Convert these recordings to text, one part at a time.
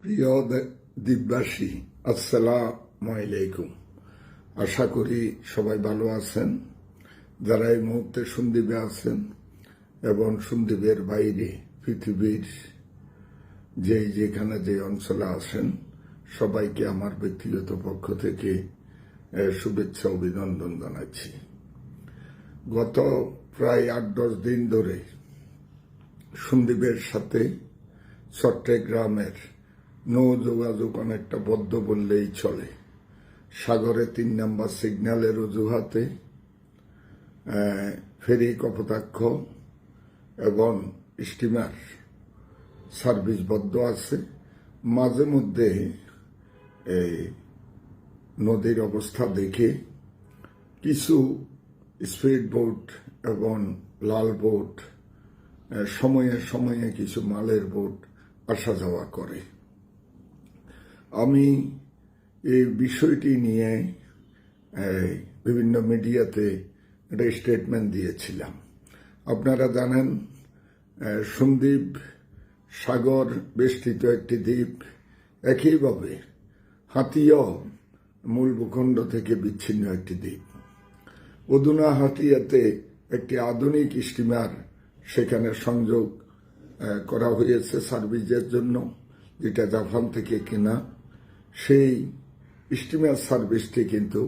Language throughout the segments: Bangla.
প্রিয় দ্বীপবাসী, আসসালামু আলাইকুম। আশা করি সবাই ভালো আছেন। যারা এই মুহূর্তে সন্দ্বীপে আছেন এবং সন্দ্বীপের বাইরে পৃথিবীর যেখানে যে অঞ্চলে আছেন, সবাইকে আমার ব্যক্তিগত পক্ষ থেকে শুভেচ্ছা অভিনন্দন জানাচ্ছি। গত প্রায় 8-10 দিন ধরে সন্দ্বীপের সাথে চট্টগ্রামের নৌ যোগাযোগ অনেকটা বদ্ধ বললেই চলে। সাগরে 3 নম্বর সিগন্যালের অজুহাতে ফেরি কপোতাক্ষ এবং স্টিমার সার্ভিস বন্ধ আছে। মাঝে মধ্যে নদীর অবস্থা দেখে কিছু স্পিড বোট এবং লাল বোট, সময়ে সময়ে কিছু মালের বোট আসা যাওয়া করে। আমি এই বিষয়টি নিয়ে বিভিন্ন মিডিয়াতে একটা স্টেটমেন্ট দিয়েছিলাম। আপনারা জানেন, সন্দ্বীপ সাগর বেষ্টিত একটি দ্বীপ, একইভাবে হাতিয়া মূল ভূখণ্ড থেকে বিচ্ছিন্ন একটি দ্বীপ। অধুনা হাতিয়াতে একটি আধুনিক স্টিমার সেখানে সংযোগ করা হয়েছে সার্ভিসের জন্য, যেটা জাপান থেকে কেনা। সেই স্টিমার সার্ভিসটি কিন্তু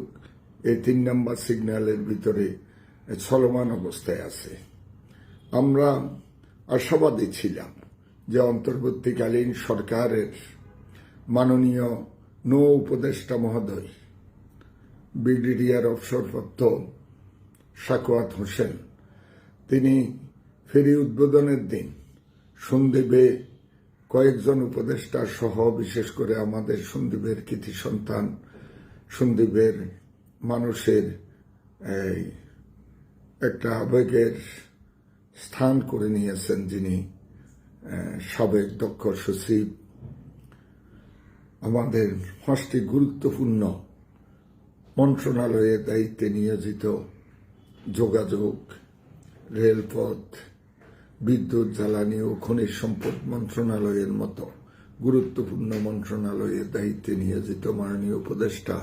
এই 3 নম্বর সিগন্যালের ভিতরে চলমান অবস্থায় আছে। আমরা আশাবাদী ছিলাম যে অন্তর্বর্তীকালীন সরকারের মাননীয় নৌ উপদেষ্টা মহোদয় ব্রিগেডিয়ার অবসরপ্রাপ্ত সাখাওয়াত হোসেন, তিনি ফেরি উদ্বোধনের দিন সন্দ্বীপে কয়েকজন উপদেষ্টা সহ, বিশেষ করে আমাদের সন্দ্বীপের কৃতি সন্তান, সন্দ্বীপের মানুষের একটা আবেগের স্থান করে নিয়েছেন, যিনি সাবেক দক্ষ সচিব, আমাদের 5টি গুরুত্বপূর্ণ মন্ত্রণালয়ের দায়িত্বে নিয়োজিত যোগাযোগ, রেলপথ, বিদ্যুৎ, জ্বালানি ও খনিজ সম্পদ মন্ত্রণালয়ের মতো গুরুত্বপূর্ণ মন্ত্রণালয়ের দায়িত্বে নিয়োজিত মাননীয় উপদেষ্টা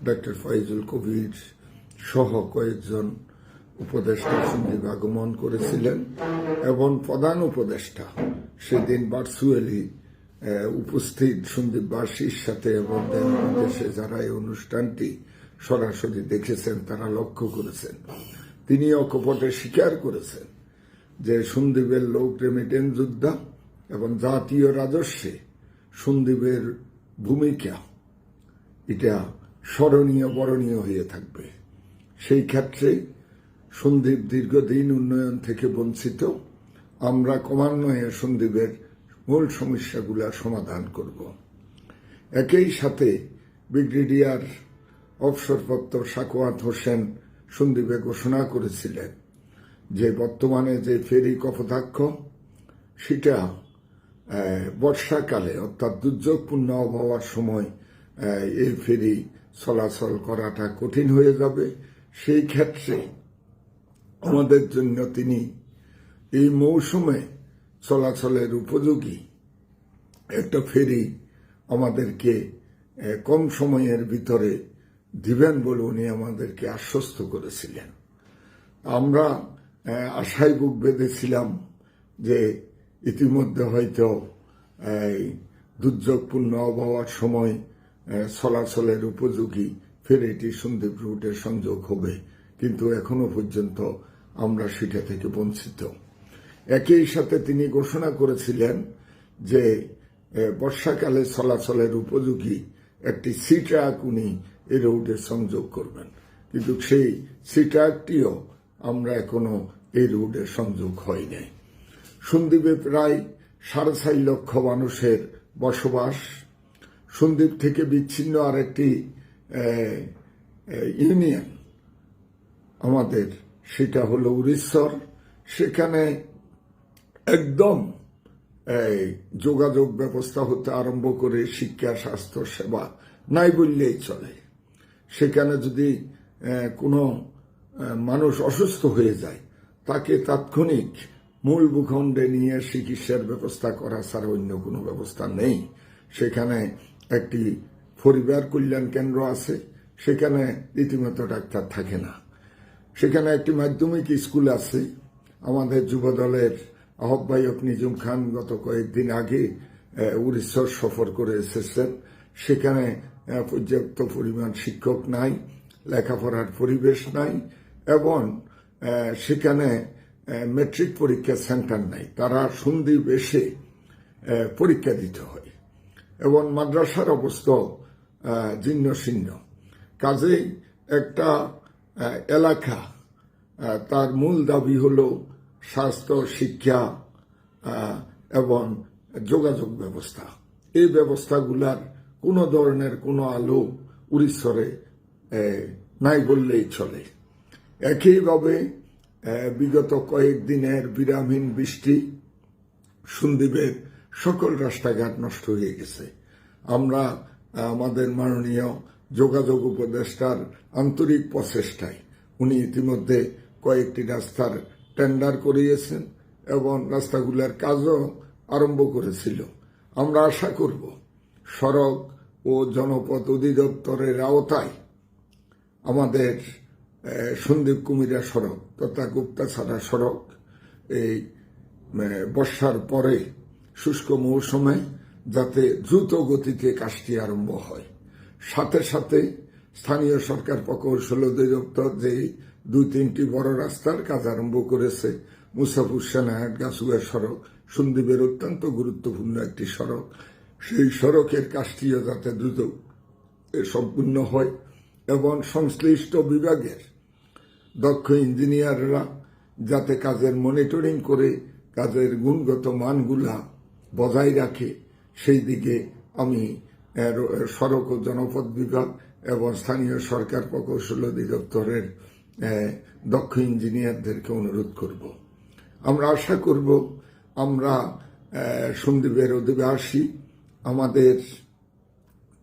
ডক্টর ফয়জুল কবির সহ কয়েকজন উপদেষ্টা সন্দ্বীপ আগমন করেছিলেন এবং প্রধান উপদেষ্টা সেদিন ভার্চুয়ালি উপস্থিত সন্দ্বীপবাসীর সাথে এবং দেশে যারা এই অনুষ্ঠানটি সরাসরি দেখেছেন তারা লক্ষ্য করেছেন। তিনি অকপটে স্বীকার করেছেন যে সন্দ্বীপের লোক রেমিটেন্স যোদ্ধা এবং জাতীয় রাজস্বে সন্দ্বীপের ভূমিকা এটা স্মরণীয় বরণীয় হয়ে থাকবে। সেই ক্ষেত্রে সন্দ্বীপ দীর্ঘদিন উন্নয়ন থেকে বঞ্চিত। আমরা ক্রমান্বয়ে সন্দ্বীপের মূল সমস্যাগুলোর সমাধান করব। একই সাথে ব্রিগেডিয়ার অবসরপ্রাপ্ত সাখাওয়াত হোসেন সন্দ্বীপে ঘোষণা করেছিলেন যে বর্তমানে যে ফেরি কপোতাক্ষ, সেটা বর্ষাকালে অর্থাৎ দুর্যোগপূর্ণ আবহাওয়ার সময় এই ফেরি চলাচল করাটা কঠিন হয়ে যাবে। সেই ক্ষেত্রে আমাদের জন্য তিনি এই মৌসুমে চলাচলের উপযোগী একটা ফেরি আমাদেরকে কম সময়ের ভিতরে দিবেন বলে উনি আমাদেরকে আশ্বস্ত করেছিলেন। আমরা আশায় বুক বেঁধেছিলাম যে ইতিমধ্যে হয়তো দুর্যোগপূর্ণ আবহাওয়ার সময় চলাচলের উপযোগী ফেরিটি সন্দ্বীপ রুটে সংযোগ হবে, কিন্তু এখনো পর্যন্ত আমরা সেটা থেকে বঞ্চিত। একই সাথে তিনি ঘোষণা করেছিলেন যে বর্ষাকালে চলাচলের উপযোগী একটি সি ট্রাক উনি এই রুটে সংযোগ করবেন, কিন্তু সেই সি ট্রাকটিও আমরা এখনো এই রুটে সংযোগ হয় নাই। সন্দ্বীপে প্রায় 4.5 লক্ষ মানুষের বসবাস। সন্দ্বীপ থেকে বিচ্ছিন্ন আরেকটি ইউনিয়ন আমাদের, সেটা হলো উড়িষ্যর। সেখানে একদম যোগাযোগ ব্যবস্থা হতে আরম্ভ করে শিক্ষা, স্বাস্থ্য সেবা নাই বললেই চলে। সেখানে যদি কোনো মানুষ অসুস্থ হয়ে যায়, তাকে তাৎক্ষণিক মূল ভূখণ্ডে নিয়ে চিকিৎসার ব্যবস্থা করা ছাড়া অন্য কোনো ব্যবস্থা নেই। সেখানে একটি পরিবার কল্যাণ কেন্দ্র আছে, সেখানে রীতিমতো ডাক্তার থাকে না। সেখানে একটি মাধ্যমিক স্কুল আছে। আমাদের যুবদলের আহ্বায়ক নিজুম খান গত কয়েকদিন আগে উড়িষ্যার সফর করে এসেছেন। সেখানে পর্যাপ্ত পরিমাণ শিক্ষক নাই, লেখাপড়ার পরিবেশ নাই, এবং সেখানে মেট্রিক পরীক্ষার সেন্টার নাই। তারা সন্দ্বীপ এসে পরীক্ষা দিতে হয়, এবং মাদ্রাসার অবস্থা জীর্ণ শীর্ণ। কাজেই একটা এলাকা তার মূল দাবি হলো স্বাস্থ্য, শিক্ষা এবং যোগাযোগ ব্যবস্থা। এই ব্যবস্থাগুলার কোনো ধরনের কোনো আলো উড়িষ্যারে নাই বললেই চলে। একইভাবে বিগত কয়েকদিনের বিরামহীন বৃষ্টি সন্দ্বীপের সকল রাস্তাঘাট নষ্ট হয়ে গেছে। আমরা আমাদের মাননীয় যোগাযোগ উপদেষ্টার আন্তরিক প্রচেষ্টায় উনি ইতিমধ্যে কয়েকটি রাস্তার টেন্ডার করিয়েছেন এবং রাস্তাগুলোর কাজও আরম্ভ করেছিল। আমরা আশা করব সড়ক ও জনপথ অধিদপ্তরের আওতায় আমাদের সন্দ্বীপ কুমিরা সড়ক তথা গুপ্তাছড়া সড়ক এই বর্ষার পরে শুষ্ক মৌসুমে যাতে দ্রুত গতিতে কাজটি আরম্ভ হয়। সাথে সাথে স্থানীয় সরকার প্রকৌশল অধিদপ্তর যে 2-3টি বড় রাস্তার কাজ আরম্ভ করেছে, মুসাফুর সেনাহাট গাছুয়া সড়ক সন্দ্বীপের অত্যন্ত গুরুত্বপূর্ণ একটি সড়ক, সেই সড়কের কাজটিও যাতে দ্রুত সম্পূর্ণ হয় এবং সংশ্লিষ্ট বিভাগের দক্ষ ইঞ্জিনিয়াররা যাতে কাজের মনিটরিং করে কাজের গুণগত মানগুলা বজায় রাখে, সেই দিকে আমি সড়ক ও জনপথ বিভাগ এবং স্থানীয় সরকার প্রকৌশল অধিদপ্তরের দক্ষ ইঞ্জিনিয়ারদেরকে অনুরোধ করব। আমরা আশা করব আমরা সন্দ্বীপের অধিবাসী আমাদের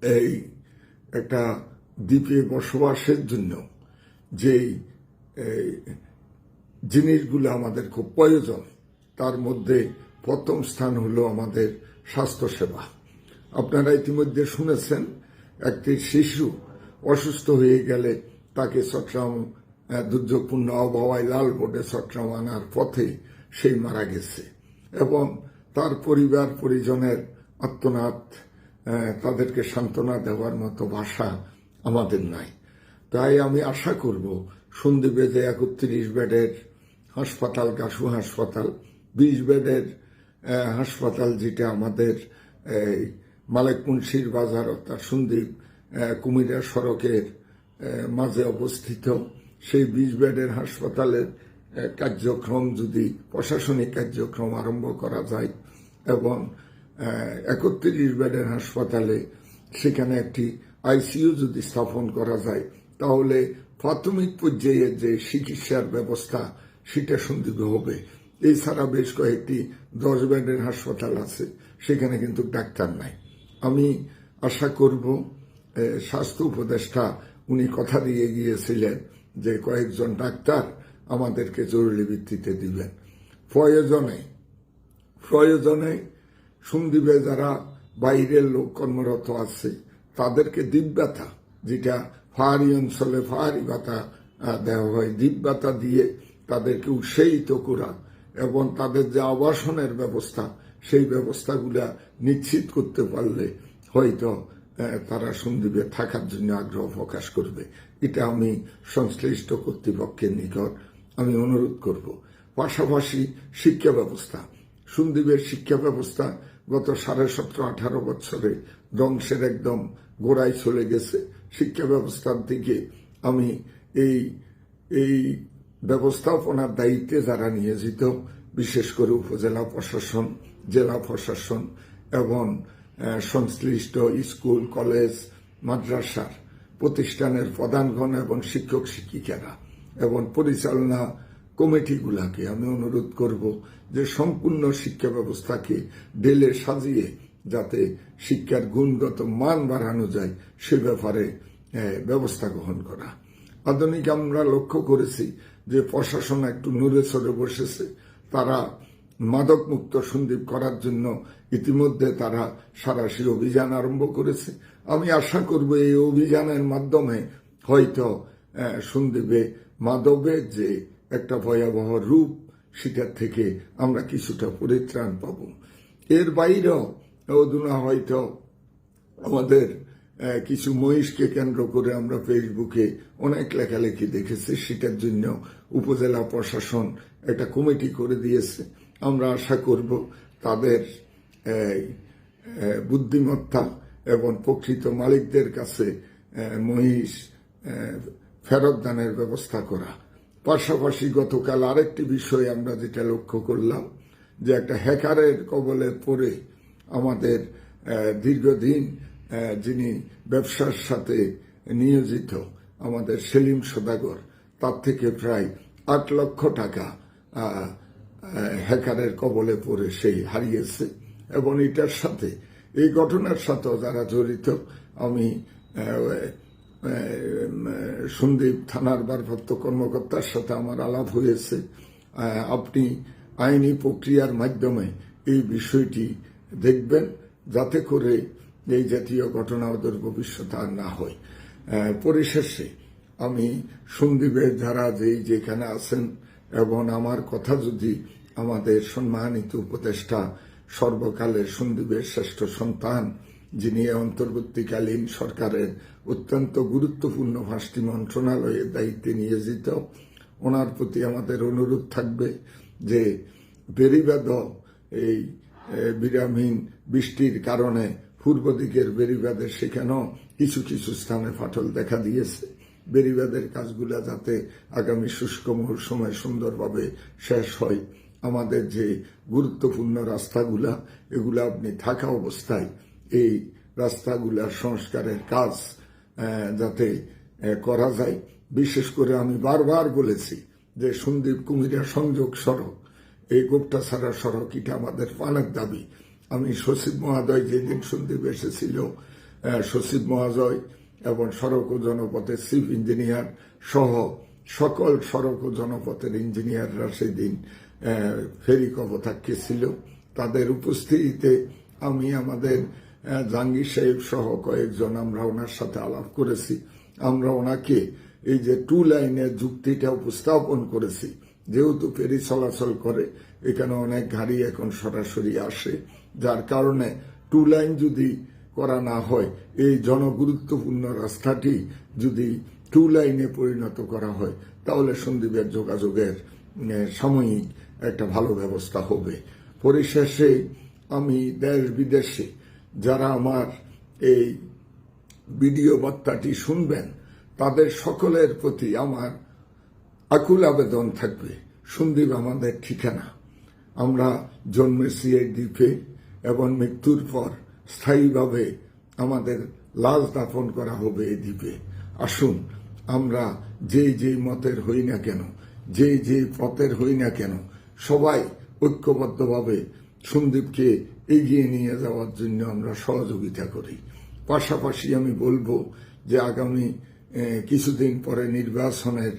এই একটা দ্বীপে বসবাসের জন্য যেই জিনিসগুলো আমাদের খুব প্রয়োজন, তার মধ্যে প্রথম স্থান হলো আমাদের স্বাস্থ্যসেবা। আপনারা ইতিমধ্যে শুনেছেন একটি শিশু অসুস্থ হয়ে গেলে তাকে চট্টগ্রাম দুর্যোগপূর্ণ আবহাওয়ায় লাল বোর্ডে চট্টগ্রাম আনার পথে সেই মারা গেছে, এবং তার পরিবার পরিজনের আর্তনাদ, তাদেরকে সান্ত্বনা দেওয়ার মতো ভাষা আমাদের নাই। তাই আমি আশা করব সন্দ্বীপে যে 31 বেডের হাসপাতাল, গাছু হাসপাতাল, 20 বেডের হাসপাতাল যেটা আমাদের মালেক মুন্সির বাজার অর্থাৎ সন্দ্বীপ কুমিরা সড়কের মাঝে অবস্থিত, সেই 20 বেডের হাসপাতালের কার্যক্রম যদি প্রশাসনিক কার্যক্রম আরম্ভ করা যায় এবং 31 বেডের হাসপাতালে সেখানে একটি আইসিইউ যদি স্থাপন করা যায়, তাহলে প্রাথমিক পর্যায়ে যে চিকিৎসার ব্যবস্থা সেটা সন্দ্বীপে হবে। এছাড়া বেশ কয়েকটি 10 বেডের হাসপাতাল আছে, সেখানে কিন্তু ডাক্তার নাই। আমি আশা করব স্বাস্থ্য উপদেষ্টা উনি কথা দিয়ে গিয়েছিলেন যে কয়েকজন ডাক্তার আমাদেরকে জরুরি ভিত্তিতে দিবেন। প্রয়োজনে সন্দ্বীপে যারা বাইরের লোক কর্মরত আছে তাদেরকে দ্বীপ ভাতা, যেটা পাহাড়ি অঞ্চলে পাহাড়ি ভাতা দেওয়া হয়, দ্বীপ ভাতা দিয়ে তাদেরকে উৎসাহিত করা এবং তাদের যে আবাসনের ব্যবস্থা সেই ব্যবস্থাগুলা নিশ্চিত করতে পারলে হয়তো তারা সন্দ্বীপে থাকার জন্য আগ্রহ প্রকাশ করবে। এটা আমি সংশ্লিষ্ট কর্তৃপক্ষের নিকট আমি অনুরোধ করব। পাশাপাশি শিক্ষা ব্যবস্থা, সন্দ্বীপের শিক্ষা ব্যবস্থা গত 17.5-18 বছরে ধ্বংসের একদম গোড়ায় চলে গেছে। শিক্ষা ব্যবস্থার দিকে আমি এই ব্যবস্থাপনার দায়িত্বে যারা নিয়োজিত, বিশেষ করে উপজেলা প্রশাসন, জেলা প্রশাসন এবং সংশ্লিষ্ট স্কুল, কলেজ, মাদ্রাসার প্রতিষ্ঠানের প্রধানগণ এবং শিক্ষক শিক্ষিকারা এবং পরিচালনা কমিটিগুলাকে আমি অনুরোধ করব যে সম্পূর্ণ শিক্ষা ব্যবস্থাকে ঢেলে সাজিয়ে যাতে শিক্ষার গুণগত মান বাড়ানো যায় সে ব্যাপারে ব্যবস্থা গ্রহণ করা। আধুনিক আমরা লক্ষ্য করেছি যে প্রশাসন একটু নড়ে চড়ে বসেছে, তারা মাদক মুক্ত সন্দ্বীপ করার জন্য ইতিমধ্যে তারা সাঁড়াশি অভিযান আরম্ভ করেছে। আমি আশা করব এই অভিযানের মাধ্যমে হয়তো সন্দ্বীপে মাদকের যে একটা ভয়াবহ রূপ সেটার থেকে আমরা কিছুটা পরিত্রাণ পাব। এর বাইরেও অধুনা হয়তো আমাদের কিছু মহিষকে কেন্দ্র করে আমরা ফেসবুকে অনেক লেখালেখি দেখেছি, সেটার জন্য উপজেলা প্রশাসন একটা কমিটি করে দিয়েছে। আমরা আশা করব তাদের বুদ্ধিমত্তা এবং প্রকৃত মালিকদের কাছে মহিষ ফেরত দানের ব্যবস্থা করা। পাশাপাশি গতকাল আরেকটি বিষয় আমরা যেটা লক্ষ্য করলাম, যে একটা হ্যাকারের কবলে পড়ে আমাদের দীর্ঘদিন যিনি ব্যবসার সাথে নিয়োজিত আমাদের সেলিম সদাগর, তার থেকে প্রায় ৮ লক্ষ টাকা হ্যাকারের কবলে পড়ে সেই হারিয়েছে। এবং এটার সাথে এই ঘটনার সাথেও যারা জড়িত, আমি সন্দ্বীপ থানার ভারপ্রাপ্ত কর্মকর্তার সাথে আমার আলাপ হয়েছে। আপনি আইনি প্রক্রিয়ার মাধ্যমে এই বিষয়টি দেখবেন, যাতে করে এই জাতীয় ঘটনা ওদের ভবিষ্যতে আর না হয়। পরিশেষে আমি সন্দ্বীপের যারা যেখানে আছেন, এবং আমার কথা যদি আমাদের সম্মানিত উপদেষ্টা, সর্বকালের সন্দ্বীপের শ্রেষ্ঠ সন্তান, যিনি অন্তর্বর্তীকালীন সরকারের অত্যন্ত গুরুত্বপূর্ণ 5টি মন্ত্রণালয়ের দায়িত্বে নিয়োজিত, ওনার প্রতি আমাদের অনুরোধ থাকবে যে বেড়িবাঁধ এই বিরামহীন বৃষ্টির কারণে পূর্ব দিকের বেড়িবাঁধের সেখানেও কিছু কিছু স্থানে ফাটল দেখা দিয়েছে। বেড়িবাঁধের কাজগুলা যাতে আগামী শুষ্ক মৌসুমে সুন্দরভাবে শেষ হয়। আমাদের যে গুরুত্বপূর্ণ রাস্তাগুলা, এগুলা আপনি থাকা অবস্থায় এই রাস্তাগুলার সংস্কারের কাজ যাতে করা যায়। বিশেষ করে আমি বারবার বলেছি যে সন্দ্বীপ কুমিরা সংযোগ সড়ক, এই গোপটাছাড়া সড়ক, এটা আমাদের প্রাণের দাবি। আমি সচিব মহোদয় যেদিন সন্দ্বীপ এসেছিল, সচিব মহোদয় এবং সড়ক ও জনপথের চিফ ইঞ্জিনিয়ার সহ সকল সড়ক ও জনপথের ইঞ্জিনিয়াররা সেদিন ফেরি কপোতাক্ষে ছিল। তাদের উপস্থিতিতে আমি আমাদের জাহাঙ্গীর সাহেব সহ কয়েকজন আমরা ওনার সাথে আলাপ করেছি। আমরা ওনাকে এই যে 2 লাইনের যুক্তিটা উপস্থাপন করেছি। যেহেতু ফেরি চলাচল করে, এখানে অনেক গাড়ি এখন সরাসরি আসে, যার কারণে 2 লাইন যদি করা না হয়, এই জনগুরুত্বপূর্ণ রাস্তাটি যদি 2 লাইনে পরিণত করা হয়, তাহলে সন্দ্বীপের যোগাযোগের সাময়িক একটা ভালো ব্যবস্থা হবে। পরিশেষে আমি দেশ বিদেশে যারা আমার এই ভিডিও বার্তাটি শুনবেন, তাদের সকলের প্রতি আমার আকুল আবেদন থাকবে, সন্দ্বীপ আমাদের ঠিকানা। আমরা জন্মেছি এই দ্বীপে, এবং মৃত্যুর পর স্থায়ীভাবে আমাদের লাশ দাফন করা হবে এই দ্বীপে। আসুন আমরা যে মতের হই না কেন, যে পথের হই না কেন, সবাই ঐক্যবদ্ধভাবে সন্দ্বীপকে এগিয়ে নিয়ে যাওয়ার জন্য আমরা সহযোগিতা করি। পাশাপাশি আমি বলবো যে আগামী কিছুদিন পরে নির্বাচনের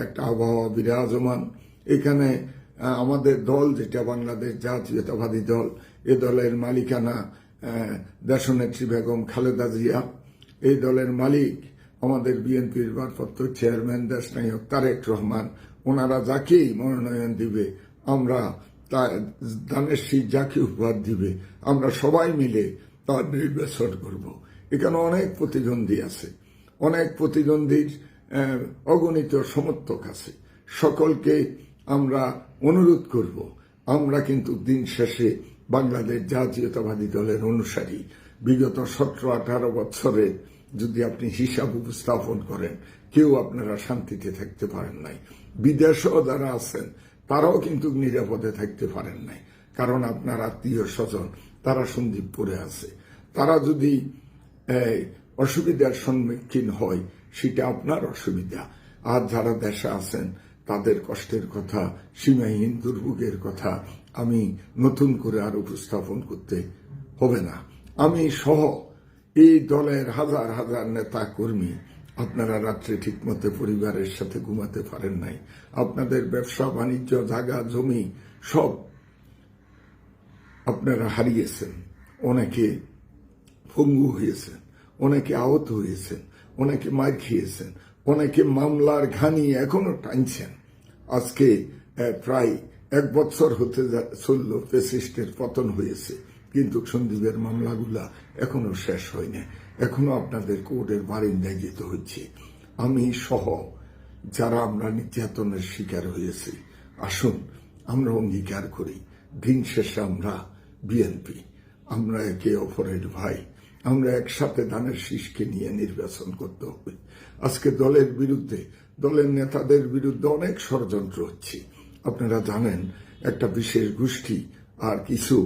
একটা আবহাওয়া বিরাজমান। এখানে আমাদের দল, যেটা বাংলাদেশ জাতীয়তাবাদী দল, এ দলের মালিকানা দেশনেত্রী বেগম খালেদা জিয়া। এই দলের মালিক আমাদের বিএনপির ভারপ্রাপ্ত চেয়ারম্যান দেশনায়ক তারেক রহমান। ওনারা যাকেই মনোনয়ন দিবে, আমরা দানের শীষ যাকে উপহার দিবে, আমরা সবাই মিলে তার নির্বাচন করব। এখানে অনেক প্রতিদ্বন্দ্বী আছে, অনেক প্রতিদ্বন্দ্বীর অগণিত সমর্থক আছে। সকলকে আমরা অনুরোধ করব, আমরা কিন্তু দিন শেষে বাংলাদেশ জাতীয়তাবাদী দলের অনুসারী। বিগত 17-18 বছরে যদি আপনি হিসাব উপস্থাপন করেন, কেউ আপনারা শান্তিতে থাকতে পারেন নাই। বিদেশেও যারা আছেন, তারাও কিন্তু নিরাপদে থাকতে পারেন নাই, কারণ আপনার আত্মীয় স্বজন তারা সন্দ্বীপপুরে আছে। তারা যদি অসুবিধার সম্মুখীন হয়, সেটা আপনার অসুবিধা। আর যারা দেশে আছেন, তাদের কষ্টের কথা, সীমাহীন দুর্ভোগের কথা আমি নতুন করে আর উপস্থাপন করতে হবে না। আমি সহ এই দলের হাজার হাজার নেতা কর্মী, আপনারা রাত্রে ঠিকমতো পরিবারের সাথে ঘুমাতে পারেন নাই। আপনাদের ব্যবসা বাণিজ্য, জায়গা জমি সব আপনারা হারিয়েছেন, অনেকে পঙ্গু হয়েছেন, অনেকে আহত হয়েছেন, অনেকে মার খেয়েছেন, অনেকে মামলার ঘানি এখনো টানছেন। আজকে প্রায় 1 বছর হতে চলল ফ্যাসিস্টের পতন হয়েছে, কিন্তু সন্দীপের মামলাগুলা এখনো শেষ হয়নি, এখনো আপনাদের কোর্টের বারিন্দায় যেতে হচ্ছে। আমি সহ যারা আমরা নির্যাতনের শিকার হয়েছি, আসুন আমরা অঙ্গীকার করি, দিন শেষে আমরা বিএনপি, আমরা একে অপরের ভাই, আমরা একসাথে ধানের শীষকে নিয়ে নির্বাচন করতে হবে। আজকে দলের বিরুদ্ধে, দলের নেতাদের বিরুদ্ধে অনেক ষড়যন্ত্র হচ্ছে। আপনারা জানেন, একটা বিশেষ গোষ্ঠী আর কিছু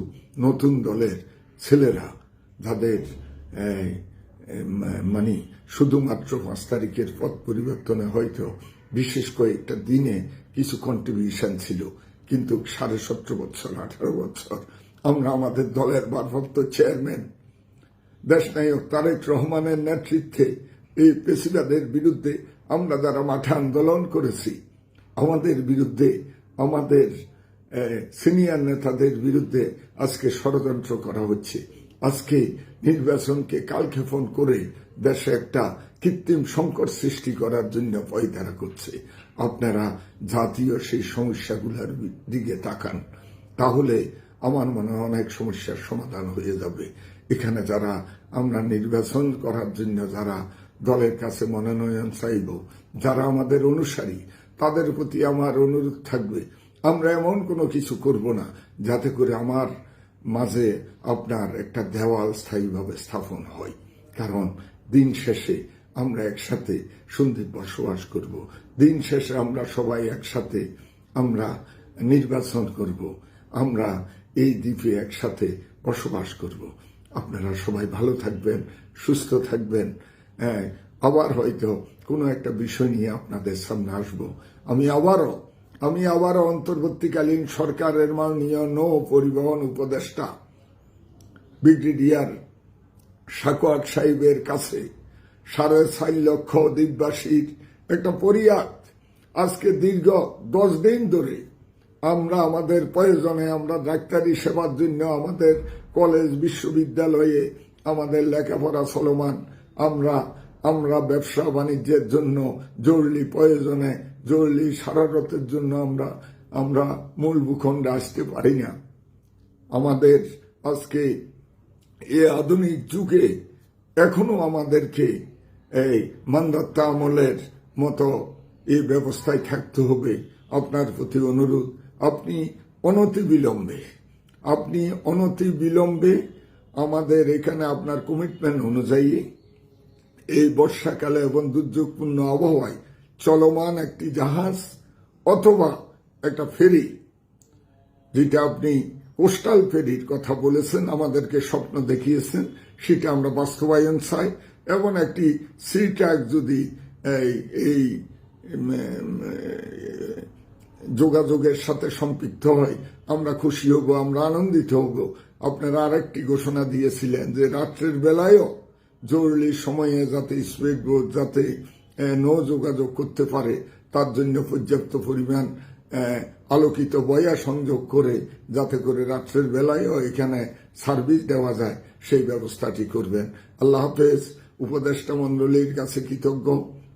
নতুন দলের ছেলেরা, যাদের মানে শুধুমাত্র 5 তারিখের পথ পরিবর্তনে হয়তো বিশেষ কয়েকটা দিনে কিছু কন্ট্রিবিউশন ছিল, কিন্তু 17.5 বছর 18 বছর আমরা আমাদের দলের ভারপ্রাপ্ত চেয়ারম্যান দেশনায়ক তারেক রহমানের নেতৃত্বে এই পেশিবাদের বিরুদ্ধে আমরা যারা মাঠে আন্দোলন করেছি, আমাদের বিরুদ্ধে, আমাদের সিনিয়র নেতাদের বিরুদ্ধে আজকে ষড়যন্ত্র করা হচ্ছে। আজকে নির্বাচনকে কালক্ষেপণ করে দেশে একটা কৃত্রিম সংকট সৃষ্টি করার জন্য পয়তারা করছে। আপনারা জাতীয় সেই সমস্যাগুলোর দিকে তাকান, তাহলে আমার মনে হয় অনেক সমস্যার সমাধান হয়ে যাবে। এখানে যারা আমরা নির্বাচন করার জন্য যারা দলের কাছে মনোনয়ন চাইব, যারা আমাদের অনুসারী, তাদের প্রতি আমার অনুরোধ থাকবে, আমরা এমন কোনো কিছু করব না যাতে করে আমার মাঝে আপনার একটা দেওয়াল স্থায়ীভাবে স্থাপন হয়। কারণ দিন শেষে আমরা একসাথে সন্দীপ বসবাস করব, দিন শেষে আমরা সবাই একসাথে আমরা নির্বাচন করব, আমরা এই দ্বীপে একসাথে বসবাস করব। আপনারা সবাই ভালো থাকবেন, সুস্থ থাকবেন। আবার হয়তো কোনো একটা বিষয় নিয়ে আপনাদের সামনে আসবো। আমি আবারও অন্তর্বর্তীকালীন সরকারের মাননীয় নৌ পরিবহন উপদেষ্টা ব্রিগেডিয়ার সাকোয়াত সাহেবের কাছে 4.5 লক্ষ দ্বীপবাসীর একটা পরিয়াদ, আজকে দীর্ঘ 10 দিন ধরে আমরা আমাদের প্রয়োজনে, আমরা ডাক্তারি সেবার জন্য আমাদের কলেজ বিশ্ববিদ্যালয়ে আমাদের লেখাপড়া চলমান, আমরা ব্যবসা বাণিজ্যের জন্য জরুরি প্রয়োজনে, জরুরি সারারতের জন্য আমরা মূল ভূখণ্ডে আসতে পারি না। আমাদের আজকে এই আধুনিক যুগে এখনো আমাদেরকে এই মান্দাত্তা আমলের মতো এই ব্যবস্থায় থাকতে হবে। আপনার প্রতি অনুরোধ, আপনি অনতিবিলম্বে আমাদের এখানে আপনার কমিটমেন্ট অনুযায়ী এই বর্ষাকালে এবং দুর্যোগপূর্ণ আবহাওয়ায় চলমান একটি জাহাজ অথবা একটা ফেরি, যেটা আপনি কোস্টাল ফেরির কথা বলেছেন, আমাদেরকে স্বপ্ন দেখিয়েছেন, সেটা আমরা বাস্তবায়ন চাই। এবং একটি সি ট্র্যাক যদি এই যোগাযোগের সাথে সম্পৃক্ত হয়, আমরা খুশি হব, আমরা আনন্দিত হব। আপনারা আরেকটি ঘোষণা দিয়েছিলেন যে রাত্রের বেলায়ও জরুরি সময়ে যাতে স্পিড বোট যাতে নৌ যোগাযোগ করতে পারে, তার জন্য পর্যাপ্ত পরিমাণ আলোকিত বয়া সংযোগ করে যাতে করে রাত্রের বেলায়ও এখানে সার্ভিস দেওয়া যায়, সেই ব্যবস্থাটি করবেন। আল্লাহ হাফেজ। উপদেষ্টা মন্ডলীর কাছে কৃতজ্ঞ,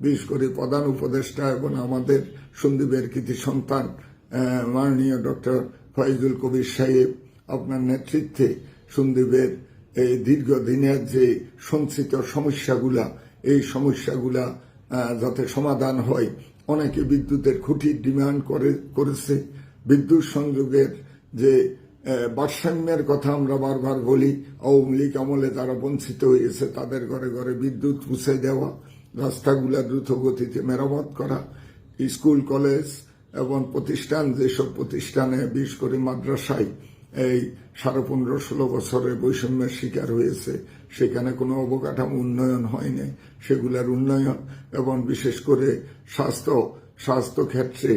বিশেষ করে প্রধান উপদেষ্টা এবং আমাদের সন্দীপের কৃতি সন্তান মাননীয় ডক্টর ফয়জুল কবির সাহেব, আপনার নেতৃত্বে সন্দীপের এই দীর্ঘদিনের যে সঞ্চিত সমস্যাগুলা, এই সমস্যাগুলা যাতে সমাধান হয়। অনেকে বিদ্যুতের খুঁটির ডিমান্ড করেছে, বিদ্যুৎ সংযোগের যে ভারসাম্যের কথা আমরা বারবার বলি, আওয়ামী লীগ আমলে যারা বঞ্চিত হয়েছে তাদের ঘরে ঘরে বিদ্যুৎ পৌঁছে দেওয়া, রাস্তাগুলা দ্রুত গতিতে মেরামত করা, স্কুল কলেজ এবং প্রতিষ্ঠান, যেসব প্রতিষ্ঠানে বিশেষ করে মাদ্রাসায় এই 15-16 বছরের বৈষম্যের শিকার হয়েছে, সেখানে কোনো অবকাঠামো উন্নয়ন হয়নি, সেগুলোর উন্নয়ন এবং বিশেষ করে স্বাস্থ্য ক্ষেত্রে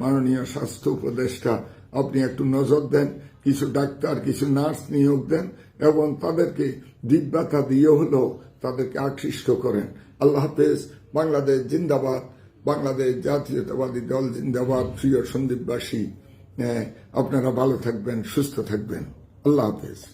মাননীয় স্বাস্থ্য উপদেষ্টা আপনি একটু নজর দেন, কিছু ডাক্তার কিছু নার্স নিয়োগ দেন এবং তাদেরকে দিব্যাতা দিয়ে হলেও তাদেরকে আকৃষ্ট করেন। আল্লাহ হাফেজ। বাংলাদেশ জিন্দাবাদ, বাংলাদেশ জাতীয়তাবাদী দল জিন্দাবাদ। প্রিয় সন্দীপবাসী, আপনারা ভালো থাকবেন, সুস্থ থাকবেন। আল্লাহ হাফেজ।